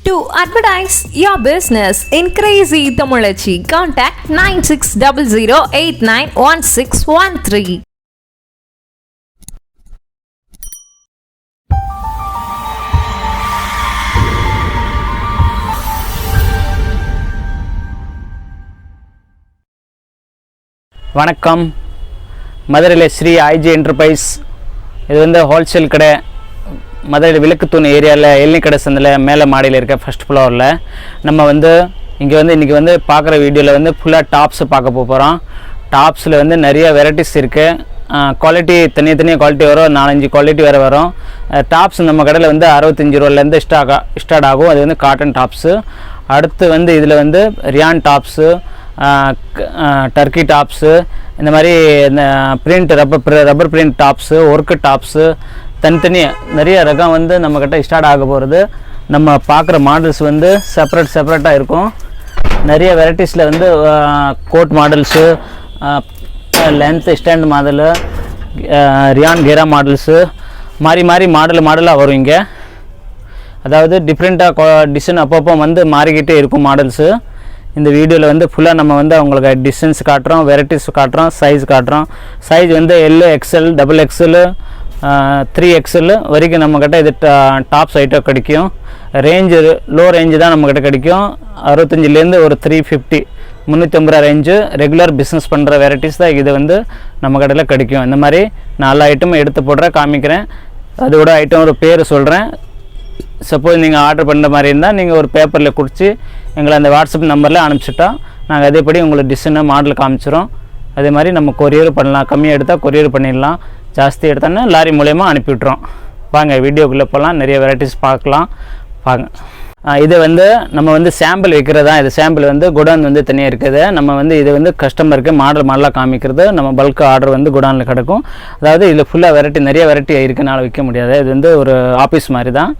To advertise your business in Crazy Tamulachi, contact 9600891613. வணக்கம். மதுரையில் Sri IG enterprise. இது வந்து ஹோல்சேல் கடை. மதுரையில் விளக்குத்தூண் ஏரியாவில் எல்னி கடை சந்தில் மேலே மாடியில் இருக்க ஃபஸ்ட் ஃப்ளோரில் நம்ம வந்து இன்றைக்கி வந்து பார்க்குற வீடியோவில் வந்து ஃபுல்லாக டாப்ஸு பார்க்க போகிறோம். டாப்ஸில் வந்து நிறைய வெரைட்டிஸ் இருக்குது. குவாலிட்டி தனியாக குவாலிட்டி வரும், 4-5 குவாலிட்டி வேறு வரும். டாப்ஸ் நம்ம கடையில் வந்து 65 ரூபாயிலேருந்து ஸ்டார்ட் ஆகும். அது வந்து காட்டன் டாப்ஸு. அடுத்து வந்து இதில் வந்து ரியான் டாப்ஸு, டர்க்கி டாப்ஸு, இந்த மாதிரி இந்த print rubber print tops, work tops, தனித்தனியாக நிறைய ரகம் வந்து நம்மக்கிட்ட ஸ்டார்ட் ஆக போகிறது. நம்ம பார்க்குற மாடல்ஸ் வந்து செப்பரேட்டாக இருக்கும். நிறைய வெரைட்டிஸில் வந்து coat models, length stand model, ரியான் கேரா மாடல்ஸு, மாறி மாடலாக வரும் இங்கே. அதாவது டிஃப்ரெண்ட்டாக டிசைன் அப்பப்போ வந்து மாறிக்கிட்டே இருக்கும் மாடல்ஸு. இந்த வீடியோவில் வந்து ஃபுல்லாக நம்ம வந்து அவங்களுக்கு டிசைன்ஸ் காட்டுறோம், வெரைட்டிஸ் காட்டுறோம், சைஸ் காட்டுறோம். சைஸ் வந்து எல், எக்ஸ்எல், XXL, 3XL வரைக்கும் நம்மக்கிட்ட இது டாப்ஸ் ஐட்டம் கிடைக்கும். ரேஞ்சு லோ ரேஞ்சு தான் நம்மக்கிட்ட கிடைக்கும். 65லேருந்து ஒரு 350 350 ரேஞ்சு ரெகுலர் பிஸ்னஸ் பண்ணுற வெரைட்டிஸ் தான் இது வந்து நம்ம கடையில் கிடைக்கும். இந்த மாதிரி 4 ஐட்டம் எடுத்து போடுறேன், காமிக்கிறேன். அதோட ஐட்டம் ஒரு பேர் சொல்கிறேன். சப்போஸ் நீங்கள் ஆர்டர் பண்ணுற மாதிரி இருந்தால் நீங்கள் ஒரு பேப்பரில் குறித்து எங்களை அந்த வாட்ஸ்அப் நம்பரில் அனுப்பிச்சிட்டா நாங்கள் அதேபடி உங்களுக்கு டிசைனை மாடல் காமிச்சிடும். அதே மாதிரி நம்ம கொரியர் பண்ணலாம். கம்மியாக எடுத்தால் கொரியர் பண்ணிடலாம், ஜாஸ்தி எடுத்தோன்னா லாரி மூலயமா அனுப்பிவிட்றோம். வாங்க வீடியோக்குள்ளே போகலாம், நிறைய வெரைட்டிஸ் பார்க்கலாம். வாங்க. இது வந்து நம்ம வந்து சாம்பிள் வைக்கிறதா. இது சாம்பிள் வந்து குடோன் வந்து தனியாக இருக்குது. நம்ம வந்து இது வந்து கஸ்டமருக்கு மாடலாக காமிக்கிறது. நம்ம பல்க் ஆர்டர் வந்து குடோனில் கிடக்கும். அதாவது இதில் ஃபுல்லாக நிறைய வெரைட்டி இருக்குனால விற்க முடியாது. இது வந்து ஒரு ஆஃபீஸ் மாதிரி தான்.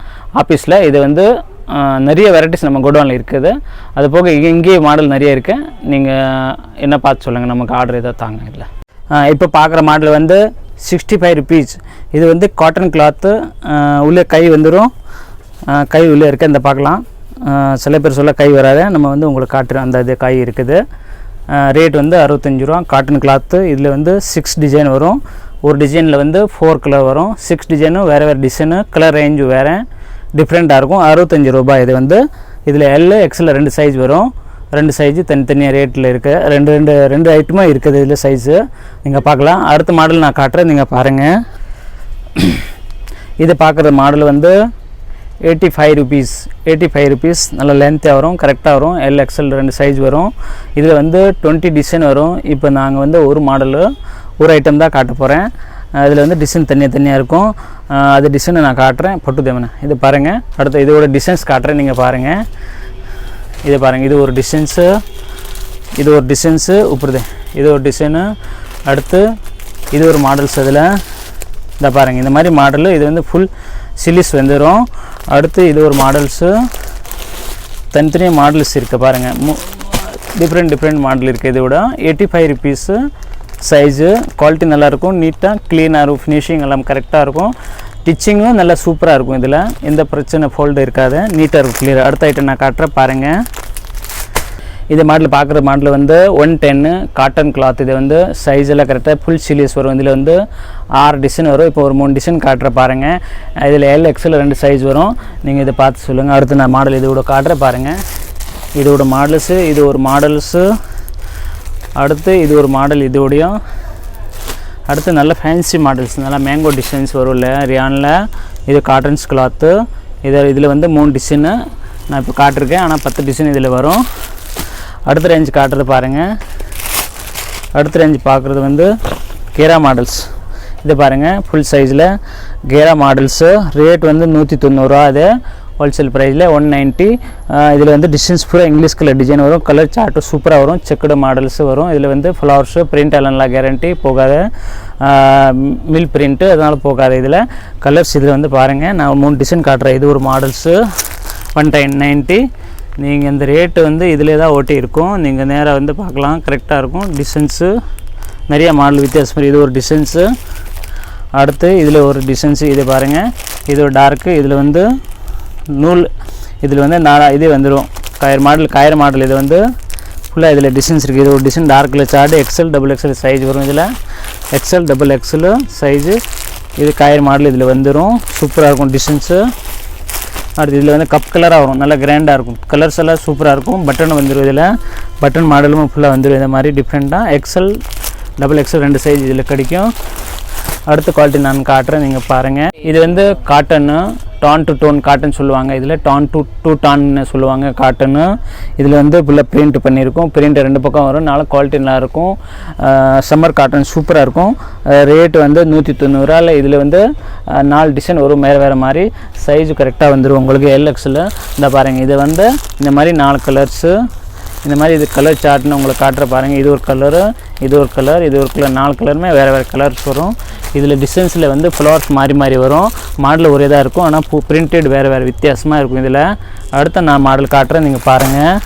ஆஃபீஸில் இது வந்து நிறைய வெரைட்டிஸ் நம்ம குடோனில் இருக்குது. அது போக இங்கேயே மாடல் நிறைய இருக்குது. நீங்கள் என்ன பார்த்து சொல்லுங்கள், நமக்கு ஆர்டர் எதாவது தாங்க. இல்லை இப்போ பார்க்குற மாடல் வந்து 65 ருபீஸ். இது வந்து காட்டன் கிளாத்து. உள்ளே கை வந்துடும், கை உள்ளே இருக்க இந்த பார்க்கலாம். சில பேர் சொல்ல கை வராது, நம்ம வந்து உங்களுக்கு காட்டுறோம். அந்த இது கை இருக்குது. ரேட் வந்து 65 ரூபா. Cotton cloth. இதில் வந்து 6 டிசைன் வரும். ஒரு டிசைனில் வந்து 4 கலர் வரும். 6 டிசைனும் வேறு டிசைனு, கலர் ரேஞ்சு வேறு டிஃப்ரெண்ட்டாக இருக்கும். 65 ரூபாய். இது வந்து இதில் எல், XL 2 சைஸ் வரும். 2 சைஸு தனித்தனியாக ரேட்டில் இருக்குது. ரெண்டு ஐட்டமாக இருக்குது இதில் சைஸு. நீங்கள் பார்க்கலாம். அடுத்த மாடல் நான் காட்டுறேன், நீங்கள் பாருங்கள். இது பார்க்குற மாடல் வந்து 85 ருபீஸ். 85 ருபீஸ். நல்ல லென்த்தாக வரும், கரெக்டாக வரும். எல், XL 2 சைஸ் வரும். இதில் வந்து 20 டிசைன் வரும். இப்போ நாங்கள் வந்து ஒரு மாடலு ஒரு ஐட்டம் தான் காட்ட போகிறேன். அதில் வந்து டிசைன் தனியாக இருக்கும். அது டிசைனை நான் காட்டுறேன். பொட்டு தேவனை இது பாருங்கள். அடுத்து இதோட டிசைன்ஸ் காட்டுறேன், நீங்கள் பாருங்கள். இது பாருங்கள். இது ஒரு டிசைன்ஸு, இது ஒரு டிசைன்ஸு உப்புறுது. இது ஒரு டிசைனு. அடுத்து இது ஒரு மாடல்ஸ். அதில் இந்த பாருங்கள், இந்த மாதிரி மாடலு. இது வந்து ஃபுல் சிலிஸ் வந்துடும். அடுத்து இது ஒரு மாடல்ஸு. தனித்தனியாக மாடல்ஸ் இருக்குது பாருங்கள். டிஃப்ரெண்ட் மாடல் இருக்குது. இதோட 85 ருபீஸு. சைஸு குவாலிட்டி நல்லாயிருக்கும், நீட்டாக க்ளீனாக இருக்கும். ஃபினிஷிங் எல்லாம் கரெக்டாக இருக்கும். ஸ்டிச்சிங்கும் நல்லா சூப்பராக இருக்கும். இதில் எந்த பிரச்சனை ஃபோல்டு இருக்காது, நீட்டாக இருக்கும், கிளியர். அடுத்த ஐட்டம் நான் காட்டுறேன் பாருங்கள். இது மாடல் பார்க்குற மாடல் வந்து 110 காட்டன் கிளாத். இது வந்து சைஸ் எல்லாம் கரெக்டாக ஃபுல் சிலியஸ் வரும். இதில் வந்து 6 டிசைன் வரும். இப்போ ஒரு 3 டிசைன் காட்டுற பாருங்கள். இதில் எல், XL 2 சைஸ் வரும். நீங்கள் இதை பார்த்து சொல்லுங்கள். அடுத்து நான் மாடல் இதோட காட்டுற பாருங்கள். இதோட மாடல்ஸு, இது ஒரு மாடல்ஸு. அடுத்து இது ஒரு மாடல் இதோடையும். அடுத்து நல்ல ஃபேன்சி மாடல்ஸ், நல்லா மேங்கோ டிசைன்ஸ் வரும்ல ரியானில். இது காட்டன்ஸ் கிளாத்து. இதில் வந்து 3 டிசைனு நான் இப்போ காட்டிருக்கேன். ஆனால் 10 டிசைன் இதில் வரும். அடுத்த ரேஞ்ச் காட்டுறது பாருங்கள். அடுத்த ரேஞ்ச் பார்க்குறது வந்து கேரா மாடல்ஸ். இது பாருங்கள், ஃபுல் சைஸில் கேரா மாடல்ஸு. ரேட் வந்து 190 ரூபா. அது ஹோல்சேல் ப்ரைஸில் 190. இதில் வந்து டிசைன்ஸ் பூரா இங்கிலீஷ் கலர் டிசைன் வரும். கலர் சார்ட்டு சூப்பராக வரும். செக்குடு மாடல்ஸு வரும். இதில் வந்து ஃப்ளவர்ஸு பிரிண்ட் எல்லாம் கேரண்டி போகாது. மில் பிரிண்ட்டு அதனால் போகாது. இதில் கலர்ஸ் இதில் வந்து பாருங்கள். நான் 3 டிசைன் காட்டுறேன். இது ஒரு மாடல்ஸு 190. நீங்கள் இந்த ரேட்டு வந்து இதிலே தான் ஓட்டி இருக்கும். நீங்கள் நேராக வந்து பார்க்கலாம், கரெக்டாக இருக்கும். டிசைன்ஸு நிறைய மாடல் வித்தியாசம். இது ஒரு டிசைன்ஸு. அடுத்து இதில் ஒரு டிசைன்ஸு. இது பாருங்கள், இது ஒரு டார்க்கு. இதில் வந்து நூல் இதில் வந்து இது வந்துடும் கயிறு மாடல். இது வந்து ஃபுல்லாக இதில் டிசைன்ஸ் இருக்குது. இது ஒரு design dark colour shirt XL XXL size வரும். இதில் XL XXL சைஸு இது கயிறு மாடல் இதில் வந்துடும். சூப்பராக இருக்கும் டிசைன்ஸு. அடுத்து இதில் வந்து கப் கலராக வரும், நல்லா கிராண்டாக இருக்கும். கலர்ஸ் எல்லாம் சூப்பராக இருக்கும். பட்டன் வந்துடும். இதில் பட்டன் மாடலும் ஃபுல்லாக வந்துடும். இந்த மாதிரி டிஃப்ரெண்ட்டாக XL XXL 2 சைஸ் இதில் கிடைக்கும். அடுத்த குவாலிட்டி நான் காட்டுறேன், நீங்கள் பாருங்கள். இது வந்து cotton, tone to tone cotton சொல்லுவாங்க. இதில் டான் டு டான்னு சொல்லுவாங்க காட்டனு. இதில் வந்து ஃபுல்லாக பிரிண்ட் பண்ணியிருக்கும். பிரிண்ட் 2 பக்கம் வரும். நல்ல குவாலிட்டி நல்லா இருக்கும். சம்மர் காட்டன் சூப்பராக இருக்கும். ரேட்டு வந்து 190. இதில் வந்து 4 டிசைன் வரும், வேறு மாதிரி சைஸு கரெக்டாக வந்துடும் உங்களுக்கு. LXL இந்த பாருங்கள். இது வந்து இந்த மாதிரி 4 கலர்ஸு, இந்த மாதிரி இது கலர் சார்ட்னு உங்களுக்கு காட்டுற பாருங்கள். இது ஒரு கலரு, இது ஒரு கலர், இது ஒரு கலர், 4 கலருமே வேறு கலர்ஸ் வரும். இதில் டிசைன்ஸில் வந்து ஃப்ளவர்ஸ் மாறி வரும். மாடல் ஒரே தான் இருக்கும், ஆனால் பிரிண்டட் வேறு வித்தியாசமாக இருக்கும். இதில் அடுத்த நான் மாடல் காட்டுறேன், நீங்கள் பாருங்கள்.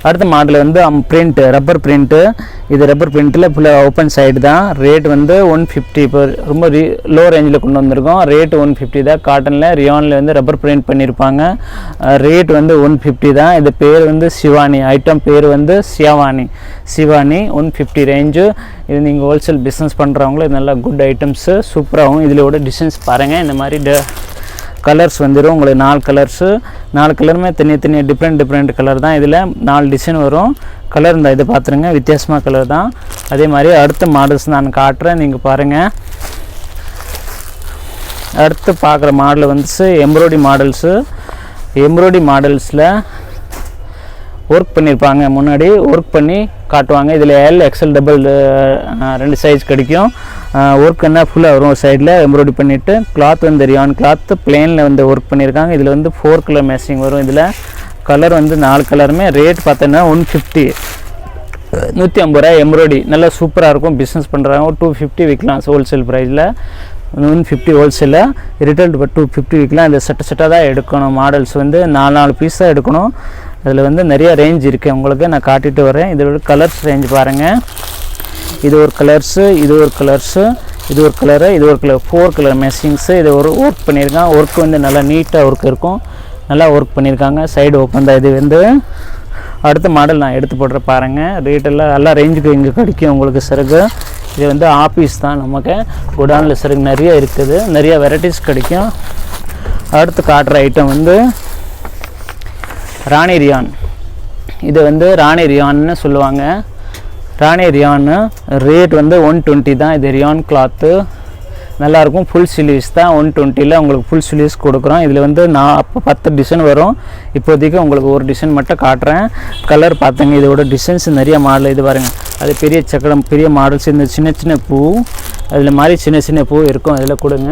அடுத்த மாடல் வந்து பிரிண்ட்டு, ரப்பர் பிரிண்ட்டு. இது ரப்பர் பிரிண்ட்டில் ஃபுல்லாக ஓப்பன் சைடு தான். ரேட் வந்து 150. இப்போ ரொம்ப லோ ரேஞ்சில் கொண்டு வந்திருக்கோம். ரேட்டு 150 தான். காட்டனில் ரியானில் வந்து ரப்பர் பிரிண்ட் பண்ணியிருப்பாங்க. ரேட் வந்து 150 தான். இது பேர் வந்து சிவானி, ஐட்டம் பேர் வந்து சிவானி 150 ரேஞ்சு. இது நீங்கள் ஹோல்சேல் பிஸ்னஸ் பண்ணுறவங்களும் இது நல்லா குட் ஐட்டம்ஸு, சூப்பராகவும். இதிலோட டிசைன்ஸ் பாருங்கள். இந்த மாதிரி கலர்ஸ் வந்துடும் உங்களுக்கு. 4 கலர்ஸு, 4 கலருமே தனியாக டிஃப்ரெண்ட் கலர் தான். இதில் 4 டிசைன் வரும். கலர் இந்த இது பார்த்துருங்க, வித்தியாசமாக கலர் தான். அதே மாதிரி அடுத்த மாடல்ஸ் நான் காட்டுறேன், நீங்கள் பாருங்கள். அடுத்து பார்க்குற மாடல் வந்து எம்ப்ராய்டரி மாடல்ஸில் ஒர்க் பண்ணியிருப்பாங்க. முன்னாடி ஒர்க் பண்ணி காட்டுவாங்க. இதில் LXL ரெண்டு சைஸ் கிடைக்கும். ஒர்க் என்ன ஃபுல்லாக வரும். சைடில் எம்ப்ராய்டரி பண்ணிவிட்டு கிளாத் வந்து ரியான் கிளாத்து பிளேனில் வந்து ஒர்க் பண்ணியிருக்காங்க. இதில் வந்து 4 கலர் மேட்சிங் வரும். இதில் கலர் வந்து 4 கலருமே. ரேட் பார்த்தோன்னா 150, 150 ரூபா. எம்ப்ராய்டரி நல்லா சூப்பராக இருக்கும். பிஸ்னஸ் பண்ணுறாங்க. 250 விற்கலாம் ஹோல்சேல் ப்ரைஸில். 150 ஹோல்சேலில், ரிட்டெயில் 250 விற்கலாம். இந்த செட்டாக தான் எடுக்கணும். மாடல்ஸ் வந்து 4 பீஸ் தான் எடுக்கணும். அதில் வந்து நிறைய ரேஞ்ச் இருக்குது உங்களுக்கு. நான் காட்டிட்டு வரேன். இதோட கலர்ஸ் ரேஞ்ச் பாருங்கள். இது ஒரு கலர்ஸு, இது ஒரு கலர்ஸு, இது ஒரு கலரு, இது ஒரு கலர், 4 கலர் மேட்சிங்ஸு. இது ஒரு ஒர்க் பண்ணியிருக்காங்க. ஒர்க் வந்து நல்லா நீட்டாக ஒர்க் இருக்கும். நல்லா ஒர்க் பண்ணியிருக்காங்க. சைடு ஓப்பன் தான். இது வந்து அடுத்த மாடல் நான் எடுத்து போடுற பாருங்கள். ரேட்டெல்லாம் எல்லா ரேஞ்சுக்கு இங்கே கிடைக்கும் உங்களுக்கு சரக்கு. இது வந்து ஆஃபீஸ் தான், நமக்கு குடானில் சரக்கு நிறைய இருக்குது. நிறைய வெரைட்டிஸ் கிடைக்கும். அடுத்து காட்டுற ஐட்டம் வந்து ராணி ரியான். இது வந்து ராணி ரியான்னு சொல்லுவாங்க. ராணி ரியான்னு ரேட் வந்து 120 தான். இது ரியான் கிளாத்து நல்லாயிருக்கும். ஃபுல் ஸ்லீவ்ஸ் தான். 120ல் உங்களுக்கு ஃபுல் ஸ்லீவ்ஸ் கொடுக்குறோம். இதில் வந்து நான் அப்போ 10 டிசைன் வரும். இப்போதைக்கு உங்களுக்கு ஒரு டிசைன் மட்டும் காட்டுறேன். கலர் பார்த்துங்க. இதோட டிசைன்ஸ் நிறைய மாடல். இது பாருங்கள். அது பெரிய சக்கரம், பெரிய மாடல்ஸ். இந்த சின்ன பூ, அதில் மாதிரி சின்ன பூ இருக்கும். அதில் கொடுங்க.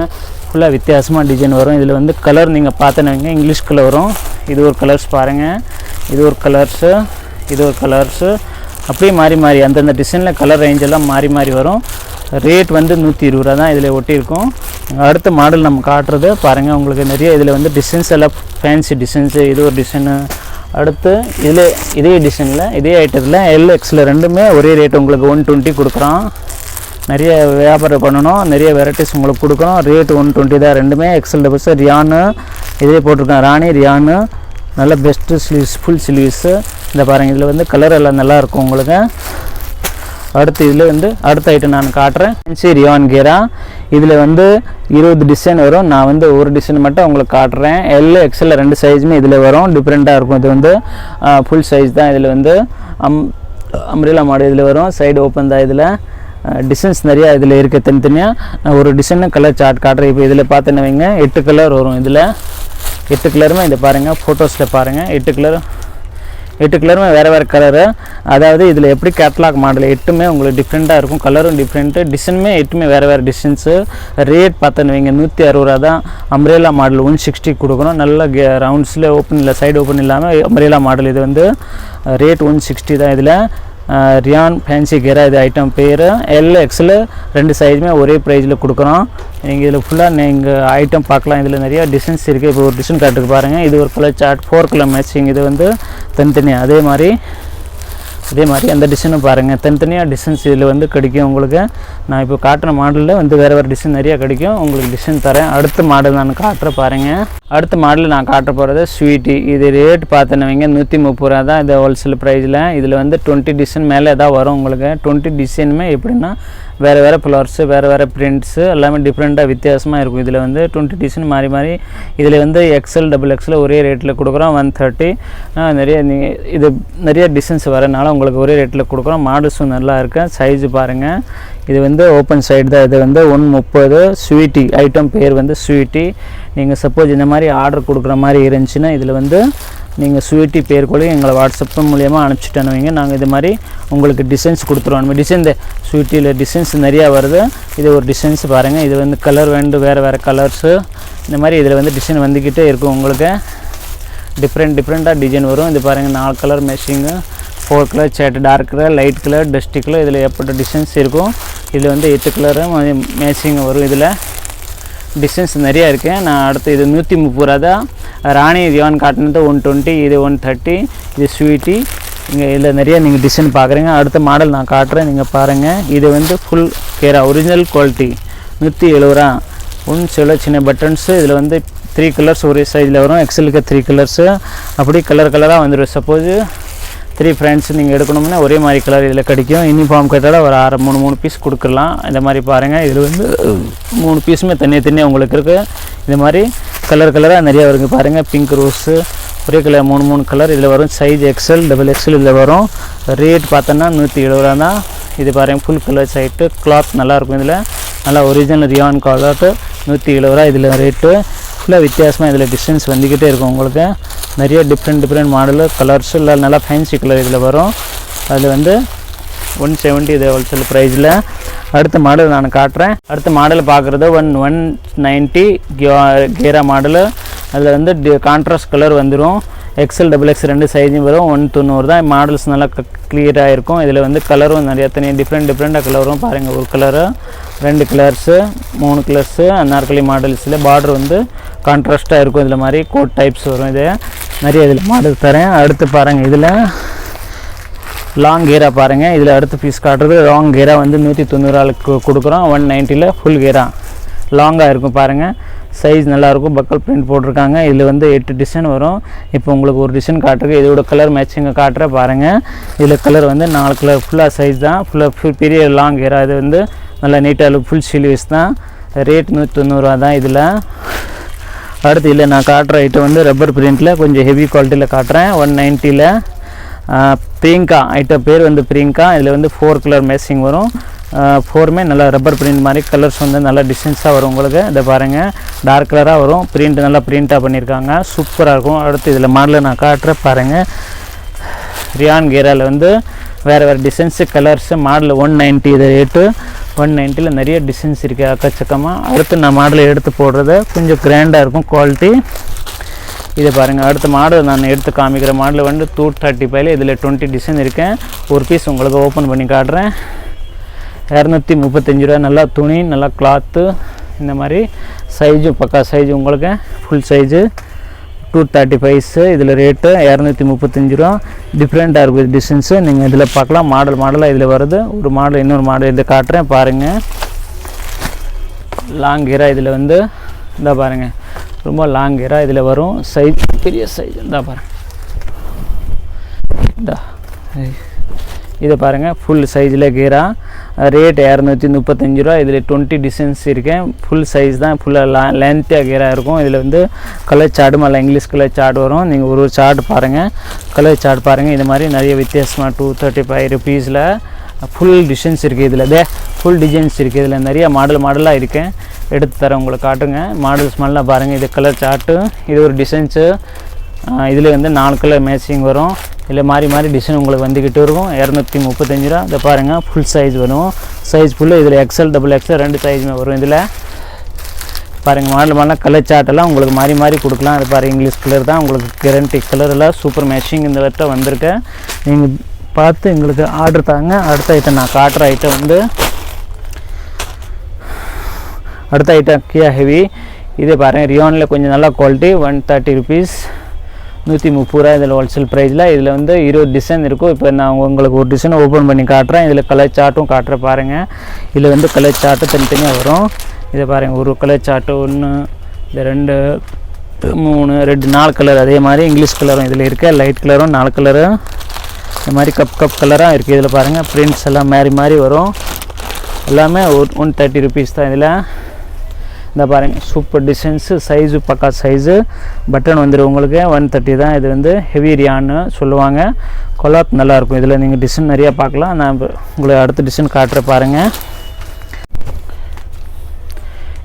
ஃபுல்லாக வித்தியாசமாக டிசைன் வரும். இதில் வந்து கலர் நீங்கள் பார்த்தோன்னு இங்கிலீஷ் கலர் வரும். இது ஒரு கலர்ஸ் பாருங்கள். இது ஒரு கலர்ஸு, இது ஒரு கலர்ஸு. அப்படியே மாறி அந்தந்த டிசைனில் கலர் ரேஞ்செல்லாம் மாறி வரும். ரேட் வந்து 120 ரூபா தான் இதில் ஒட்டியிருக்கும். அடுத்த மாடல் நம்ம காட்டுறது பாருங்கள். உங்களுக்கு நிறைய இதில் வந்து டிசைன்ஸ் எல்லாம் ஃபேன்சி டிசைன்ஸு. இது ஒரு டிசைனு. அடுத்து இதில் இதே டிசைனில் இதே ஐட்டத்தில் LXL ரெண்டுமே ஒரே ரேட் உங்களுக்கு 120 கொடுக்குறோம். நிறைய வியாபாரம் பண்ணணும். நிறைய வெரைட்டிஸ் உங்களுக்கு கொடுக்குறோம். ரேட்டு 120 தான். ரெண்டுமே XL ரியானு இதே போட்டிருக்கேன். ராணி ரியானு நல்ல பெஸ்ட்டு ஸ்லீவ்ஸ், ஃபுல் ஸ்லீவ்ஸு. இந்த பாருங்கள். இதில் வந்து கலர் எல்லாம் நல்லாயிருக்கும் உங்களுக்கு. அடுத்து இதில் வந்து அடுத்த ஐட்டம் நான் காட்டுறேன். ரியான் கேரா. இதில் வந்து 20 டிசைன் வரும். நான் வந்து ஒரு டிசைன் மட்டும் உங்களுக்கு காட்டுறேன். LXL ரெண்டு சைஸுமே இதில் வரும். டிஃப்ரெண்ட்டாக இருக்கும். இது வந்து ஃபுல் சைஸ் தான். இதில் வந்து அம்ப்ரெல்லா மாடல் இதில் வரும். சைடு ஓப்பன் தான். இதில் டிசைன்ஸ் நிறையா இதில் இருக்குது. தனித்தனியாக ஒரு டிசைனு கலர் சார்ட் காட்டுறேன். இப்போ இதில் பார்த்தோன்னு வைங்க 8 கலர் வரும். இதில் 8 கலருமே இதை பாருங்கள். ஃபோட்டோஸில் பாருங்கள். 8 கலருமே வேறு கலரு. அதாவது இதில் எப்படி கேட்லாக் மாடல் 8மே உங்களுக்கு டிஃப்ரெண்ட்டாக இருக்கும். கலரும் டிஃப்ரெண்ட்டு, டிசைனுமே 8மே வேறு டிசைன்ஸு. ரேட் பார்த்தோன்னு வைங்க 160 ரூபா தான். அம்ப்ரெல்லா மாடல் 160 கொடுக்கணும். நல்ல ரவுண்ட்ஸில் ஓப்பன் இல்லை, சைடு ஓப்பன் இல்லாமல் அம்ப்ரெல்லா மாடல். இது வந்து ரேட் 160 தான். இதில் ரியான் ஃபேன்சி கேரா இது ஐட்டம் பேர். LXL ரெண்டு சைஸுமே ஒரே ப்ரைஸில் கொடுக்குறோம். நீங்கள் இதில் ஃபுல்லாக நீங்கள் ஐட்டம் பார்க்கலாம். இதில் நிறையா டிசைன்ஸ் இருக்குது. இப்போ ஒரு டிசைன் காட்டுக்கு பாருங்கள். இது ஒரு கலர் சார்ட், 4 கலர் மேட்சிங். இது வந்து தனித்தனியாக அதே மாதிரி இதே மாதிரி அந்த டிசைனும் பாருங்கள், தனித்தனியாக டிசைன்ஸ் இதில் வந்து கிடைக்கும் உங்களுக்கு. நான் இப்போ காட்டுற மாடலில் வந்து வேறு டிசைன் நிறையா கிடைக்கும், உங்களுக்கு டிசைன் தரேன். அடுத்த மாடல் நான் காட்டுற பாருங்கள். அடுத்த மாடல் நான் காட்ட போகிறது ஸ்வீட்டி. இது ரேட் பார்த்தேன்னு வைங்க 130 ரூபா தான் இது ஹோல்சேல் ப்ரைஸில். இதில் வந்து 20 டிசைன் மேலே தான் வரும் உங்களுக்கு. 20 டிசைனுமே எப்படின்னா வேறு ஃப்ளவர்ஸு, வேறு பிரிண்ட்ஸு எல்லாமே டிஃப்ரெண்ட்டாக வித்தியாசமாக இருக்கும். இதில் வந்து 20 டிசைன் மாறி இதில் வந்து எக்ஸல் XXL ஒரே ரேட்டில் கொடுக்குறோம் 130. இது நிறைய டிசைன்ஸ் வரனால உங்களுக்கு ஒரே ரேட்டில் கொடுக்குறோம். மாடல்ஸும் நல்லா இருக்கு. சைஸு பாருங்கள், இது வந்து ஓப்பன் சைடு தான். இது வந்து 130 ஸ்வீட்டி ஐட்டம் பேர் வந்து ஸ்வீட்டி. நீங்கள் சப்போஸ் இந்த மாதிரி ஆர்டர் கொடுக்குற மாதிரி இருந்துச்சுன்னா இதில் வந்து நீங்கள் ஸ்வீட்டி பேர் கூட எங்களை வாட்ஸ்அப் மூலியமாக அனுப்பிச்சிட்டேன்னு வைங்க, நாங்கள் இது மாதிரி உங்களுக்கு டிசைன்ஸ் கொடுத்துருவோம். நம்ம டிசைன் இந்த ஸ்வீட்டியில் டிசைன்ஸ் நிறையா வருது. இது ஒரு டிசைன்ஸ் பாருங்கள், இது வந்து கலர் வேண்டு வேறு கலர்ஸு இந்த மாதிரி இதில் வந்து டிசைன் வந்துக்கிட்டே இருக்கும் உங்களுக்கு. டிஃப்ரெண்ட்டாக டிசைன் வரும். இது பாருங்கள் 4 colour matching, 4 colour set, dark colour, light colour, dusty colour, இதில் ஏற்பட்ட டிசைன்ஸ் இருக்கும். இதில் வந்து 8 கலரும் மேட்சிங் வரும். இதில் டிசைன்ஸ் நிறையா இருக்குது. நான் அடுத்து இது 130 ரூபா தான். ராணி ரியான் காட்டினது 120, இது 130, இது ஸ்வீட்டி. இங்கே இதில் நிறையா நீங்கள் டிசைன் பார்க்குறீங்க. அடுத்த மாடல் நான் காட்டுறேன், நீங்கள் பாருங்கள். இது வந்து ஃபுல் கேரா ஒரிஜினல் குவாலிட்டி 170 ரூபா. சில சின்ன பட்டன்ஸு, இதில் வந்து 3 கலர்ஸ் ஒரே சைஸில் வரும். எக்ஸலுக்கு 3 கலர்ஸு அப்படி கலராக வந்துடும். சப்போஸ் 3 ஃப்ரெண்ட்ஸ் நீங்கள் எடுக்கணும்னா ஒரே மாதிரி கலர் இதில் கிடைக்கும். யூனிஃபார்ம் கேட்டால் ஒரு 3 பீஸ் கொடுக்கலாம். இந்த மாதிரி பாருங்கள், இதில் வந்து 3 பீஸுமே தனியாக உங்களுக்கு இருக்குது. இந்த மாதிரி கலராக நிறையா வருங்க பாருங்கள். பிங்க், ரோஸு, ஒரே கலர் 3 கலர் இதில் வரும். சைஸ் XL XXL இதில் வரும். ரேட் பார்த்தோன்னா 170 ரூபா தான். இது பாருங்கள், ஃபுல் கலர் சைட்டு, கிளாத் நல்லாயிருக்கும். இதில் நல்லா ஒரிஜினல் ரியான் காலர் 170 ரூபா இதில் ரேட்டு. ஃபுல்லாக வித்தியாசமாக இதில் டிசைன்ஸ் வந்துக்கிட்டே இருக்கும் உங்களுக்கு. நிறைய டிஃப்ரெண்ட் மாடலு, கலர்ஸு இல்லை நல்லா ஃபேன்சி கலர் இதில் வரும். அதில் வந்து 170 இது ஹோல்சேல் ப்ரைஸில். அடுத்த மாடல் நான் காட்டுறேன். அடுத்த மாடல் பார்க்குறது 190 கேரா மாடலு. அதில் வந்து கான்ட்ராஸ்ட் கலர் வந்துடும். XL XXL 2 சைஸும் வரும். 190 தான். மாடல்ஸ் நல்லா கிளியராக இருக்கும். இதில் வந்து கலரும் நிறையா டிஃப்ரெண்ட்டாக கலர் வரும். பாருங்கள், ஒரு colour, 2 colours, 3 colours. Anarkali மாடல்ஸில் border வந்து கான்ட்ராஸ்ட்டாக இருக்கும். இதில் மாதிரி கோட் டைப்ஸ் வரும். இது நிறைய இதில் மாடல் தரேன். அடுத்து பாருங்கள், இதில் லாங் கேரா பாருங்கள். இதில் அடுத்த பீஸ் காட்டுறது லாங் கேரா வந்து 190 ரூபாய்க்கு கொடுக்குறோம். 190ல் ஃபுல் கேரா லாங்காக இருக்கும் பாருங்கள். சைஸ் நல்லாயிருக்கும். பக்கல் பிரிண்ட் போட்டிருக்காங்க. இதில் வந்து 8 டிசைன் வரும். இப்போ உங்களுக்கு ஒரு டிசைன் காட்டுருக்கு. இதோட கலர் மேட்சிங்கை காட்டுற பாருங்கள். இதில் கலர் வந்து 4 கலர் ஃபுல்லாக சைஸ் தான். ஃபுல்லாக பெரிய லாங் கேரா. இது வந்து நல்லா நீட்டாக ஃபுல் ஸ்லீவ்ஸ் தான். ரேட் 190 ரூபா தான் இதில். அடுத்து இல்லை நான் காட்டுற ஐட்டம் வந்து ரப்பர் பிரிண்டில் கொஞ்சம் ஹெவி குவாலிட்டியில் காட்டுறேன். 190ல் பிரியங்கா ஐட்டம் பேர் வந்து பிரியங்கா. இதில் வந்து 4 கலர் மேட்சிங் வரும். 4மே நல்லா ரப்பர் பிரிண்ட் மாதிரி கலர்ஸ் வந்து நல்லா டிசைன்ஸாக வரும் உங்களுக்கு. இதை பாருங்கள், டார்க் கலராக வரும். பிரிண்ட் நல்லா பிரிண்ட்டாக பண்ணியிருக்காங்க, சூப்பராக இருக்கும். அடுத்து இதில் மாடலில் நான் காட்டுற பாருங்கள். ரியான் கேராவில் வந்து வேறு டிசைன்ஸு, கலர்ஸு, மாடல் 190 இது ரேட்டு. 190ல் நிறைய டிசைன்ஸ் இருக்குது அக்கச்சக்கமாக. அடுத்து நான் மாடலை எடுத்து போடுறது கொஞ்சம் கிராண்டாக இருக்கும் குவாலிட்டி. இதை பாருங்கள். அடுத்த மாடல் நான் எடுத்து காமிக்கிற மாடல் வந்து 235. இதில் 20 டிசைன் இருக்கேன். ஒரு பீஸ் உங்களுக்கு ஓப்பன் பண்ணி காட்டுறேன். 235 ரூபா. நல்லா துணி, நல்லா கிளாத்து. இந்த மாதிரி சைஸும் பக்கா சைஸு உங்களுக்கு ஃபுல் சைஸு 235. இதில் ரேட்டு 235 ரூபா. டிஃப்ரெண்ட்டாக இருக்குது டிசைன்ஸு. நீங்கள் இதில் பார்க்கலாம். மாடலாக இதில் வருது. ஒரு மாடல் இன்னொரு மாடல் இதில் காட்டுறேன் பாருங்கள். லாங் கேரா இதில் வந்து இந்த பாருங்கள், ரொம்ப லாங் கேரா இதில் வரும். சைஸ் பெரிய சைஸ் இந்த பாருங்கள். இதை பாருங்கள், ஃபுல் சைஸில் கேரா. ரேட் 235 ரூபா. இதில் 20 டிசைன்ஸ் இருக்கேன். ஃபுல் சைஸ் தான். ஃபுல்லாக லென்த்தாக கேரா இருக்கும். இதில் வந்து கலர் சார்ட்டு மேலே இங்கிலீஷ் கலர் சார்ட் வரும். நீங்கள் ஒரு சார்ட் பாருங்கள், கலர் சார்ட் பாருங்கள். இது மாதிரி நிறைய வித்தியாசமாக 235 ருபீஸில் ஃபுல் டிசைன்ஸ் இருக்குது. இதில் ஃபுல் டிசைன்ஸ் இருக்குது. இதில் நிறைய மாடலாக இருக்கேன். எடுத்து தரேன் உங்களுக்கு காட்டுங்க. மாடல்ஸ் மாதிரிலாம் பாருங்கள். இது கலர் சார்ட்டு, இது ஒரு டிசைன்ஸு. இதில் வந்து 4 கலர் மேட்சிங் வரும். இதில் மாறி டிசைன் உங்களுக்கு வந்துக்கிட்டு இருக்கும். 235 ரூபா. இதை பாருங்கள், ஃபுல் சைஸ் வரும். சைஸ் ஃபுல்லு இதில் XL XXL 2 சைஸுமே வரும். இதில் பாருங்கள், மாடலாம் கலர் சார்ட்டெல்லாம் உங்களுக்கு மாறி கொடுக்கலாம். அது பாருங்கள், இங்கிலீஷ் கலர் தான் உங்களுக்கு கேரண்டி. கலரெல்லாம் சூப்பர் மேட்சிங் இந்த வட்டம் வந்திருக்கேன். நீங்கள் பார்த்து எங்களுக்கு ஆர்டர் தாங்க. அடுத்த ஐட்டம் நான் காட்டுற ஐட்டம் வந்து கியா ஹெவி. இது பாருங்கள், ரியானில் கொஞ்சம் நல்ல குவாலிட்டி. 130 ருபீஸ். 130 ரூபா இதில் ஹோல்சேல் ப்ரைஸில். இதில் வந்து 20 டிசைன் இருக்கும். இப்போ நான் உங்களுக்கு ஒரு டிசைன் ஓப்பன் பண்ணி காட்டுறேன். இதில் கலர் சார்ட்டும் காட்டுறேன் பாருங்கள். இதில் வந்து கலர் சார்ட்டு தனித்தனியாக வரும். இதை பாருங்கள், ஒரு கலர் சார்ட்டு 1, இந்த 2, 3, ரெட் 4 கலர். அதே மாதிரி இங்கிலீஷ் கலரும் இதில் இருக்குது, லைட் கலரும் 4 கலரு, இந்த மாதிரி கப் கலராக இருக்குது. இதில் பாருங்கள் பிரிண்ட்ஸ் எல்லாம் மாறி வரும். எல்லாமே 130 ருபீஸ் தான். இதில் இந்த பாருங்கள் சூப்பர் டிசைன்ஸு, சைஸு பக்கா சைஸு. பட்டன் வந்துடும் உங்களுக்கு 130 தான். இது வந்து ஹெவி ரியான்னு சொல்லுவாங்க. கொலாத் நல்லாயிருக்கும். இதில் நீங்கள் டிசைன் நிறையா பார்க்கலாம். நான் உங்களுக்கு அடுத்த டிசைன் காட்டுற பாருங்கள்.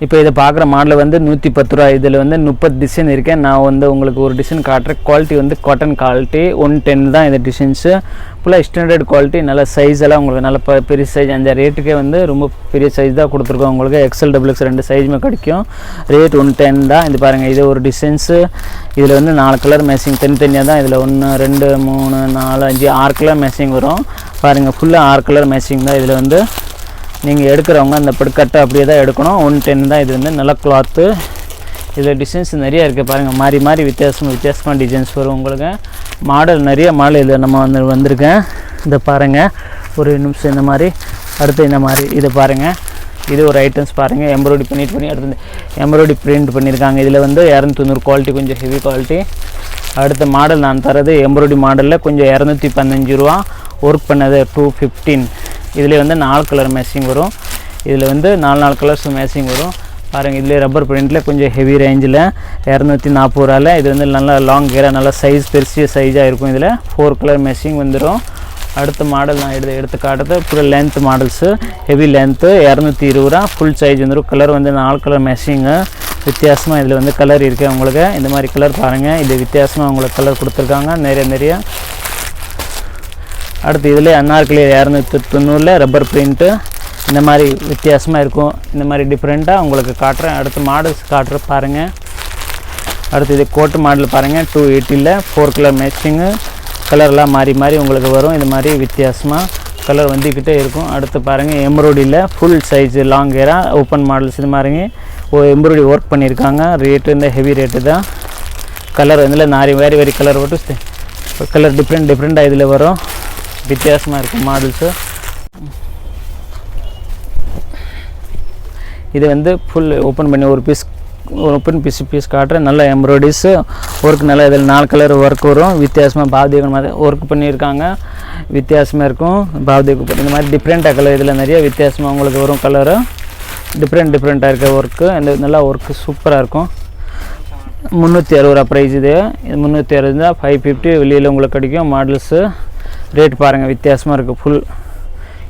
இப்போ இதை பார்க்குற மாடல் வந்து 110 ரூபா. இதில் வந்து 30 டிசைன் இருக்கேன். நான் வந்து உங்களுக்கு ஒரு டிசைன் காட்டுறேன். குவாலிட்டி வந்து காட்டன் குவாலிட்டி 110 தான். இந்த டிசைன்ஸு ஃபுல்லாக ஸ்டாண்டர்ட் குவாலிட்டி. நல்ல சைஸ் எல்லாம் உங்களுக்கு நல்ல பெரிய சைஸ். அந்த ரேட்டுக்கே வந்து ரொம்ப பெரிய சைஸ் தான் கொடுத்துருக்கோம். உங்களுக்கு எக்ஸல் XXX 2 சைஸுமே கிடைக்கும். ரேட் 110 தான். இது பாருங்கள், இது ஒரு டிசைன்ஸு. இதில் வந்து 4 கலர் மேட்சிங் தனித்தனியாக தான். இதில் 1, 2, 3, 4, 5, 6 கலர் மேட்சிங் வரும். பாருங்கள் ஃபுல்லாக 6 கலர் மேட்சிங் தான். இதில் வந்து நீங்கள் எடுக்கிறவங்க அந்த படுக்கட்டை அப்படியே தான் எடுக்கணும். 110 தான். இது வந்து நல்ல கிளாத்து. இதில் டிசைன்ஸ் நிறையா இருக்குது பாருங்கள். மாறி வித்தியாசமாக டிசைன்ஸ் வரும் உங்களுக்கு. மாடல் நிறைய மாடல் இதில் நம்ம வந்திருக்கேன். இதை பாருங்கள், ஒரு நிமிஷம். இந்த மாதிரி அடுத்து இந்த மாதிரி இதை பாருங்கள். இது ஒரு ஐட்டம்ஸ் பாருங்கள். எம்ப்ராய்டரி பண்ணி அடுத்து எம்ப்ராய்டரி பிரிண்ட் பண்ணியிருக்காங்க. இதில் வந்து 290 குவாலிட்டி, கொஞ்சம் ஹெவி குவாலிட்டி. அடுத்த மாடல் நான் தரது எம்ப்ராய்டரி மாடலில் கொஞ்சம் 215 ரூபா. ஒர்க் பண்ணது 215. இதில் வந்து 4 கலர் மேட்சிங் வரும். இதில் வந்து 4 கலர்ஸ் மேட்சிங் வரும் பாருங்கள். இதில் ரப்பர் பிரிண்டில் கொஞ்சம் ஹெவி ரேஞ்சில் 240 ரூபாயில். இது வந்து நல்லா லாங் கேராக நல்லா சைஸ் பெருசிய சைஸாக இருக்கும். இதில் 4 கலர் மேட்சிங் வந்துடும். அடுத்த மாடல் நான் எடுத்து காட்டுறது full length models, heavy length 220 ரூபா. ஃபுல் சைஸ் வந்துடும். கலர் வந்து 4 கலர் மேட்சிங்கு. வித்தியாசமாக இதில் வந்து கலர் இருக்குது உங்களுக்கு. இந்த மாதிரி கலர் பாருங்கள். இது வித்தியாசமாக உங்களுக்கு கலர் கொடுத்துருக்காங்க நிறைய. அடுத்து இதில் அன்னார்கலி 290 ரப்பர் பிரிண்ட்டு. இந்த மாதிரி வித்தியாசமாக இருக்கும். இந்த மாதிரி டிஃப்ரெண்ட்டாக உங்களுக்கு காட்டுறேன். அடுத்து மாடல்ஸ் காட்டுற பாருங்கள். அடுத்து இது கோட்டு மாடல் பாருங்கள். 280ல் 4 கலர் மேட்சிங்கு. கலர்லாம் மாறி உங்களுக்கு வரும். இது மாதிரி வித்தியாசமாக கலர் வந்துக்கிட்டே இருக்கும். அடுத்து பாருங்கள் எம்ப்ராய்டரியில் ஃபுல் சைஸு லாங் ஏராக ஓப்பன் மாடல்ஸ். இது மாதிரிங்க எம்ப்ராய்டரி ஒர்க் பண்ணியிருக்காங்க. ரேட்டு இந்த ஹெவி ரேட்டு தான். கலர் இதில் வேறு கலர் போட்டு கலர் டிஃப்ரெண்ட்டாக இதில் வரும். வித்தியாசமாக இருக்கும் மாடல்ஸு. இது வந்து ஃபுல் ஓப்பன் பண்ணி ஒரு பீஸ் காட்டுறேன். நல்ல எம்ப்ராய்டரிஸு ஒர்க் நல்லா. இதில் 4 கலர் ஒர்க் வரும். வித்தியாசமாக பாவதேவன் மாதிரி ஒர்க் பண்ணியிருக்காங்க. வித்தியாசமாக இருக்கும் பாவதேவன். இந்த மாதிரி டிஃப்ரெண்ட்டாக கலர் இதில் நிறைய வித்தியாசமாக உங்களுக்கு வரும். கலரு டிஃப்ரெண்ட்டாக இருக்க ஒர்க்கு. இந்த நல்லா ஒர்க்கு சூப்பராக இருக்கும். 360 ரூபா ப்ரைஸ். இது 360 தான். 550 வெளியில் உங்களுக்கு கிடைக்கும். மாடல்ஸு ரேட் பாருங்கள் வித்தியாசமாக இருக்குது. ஃபுல்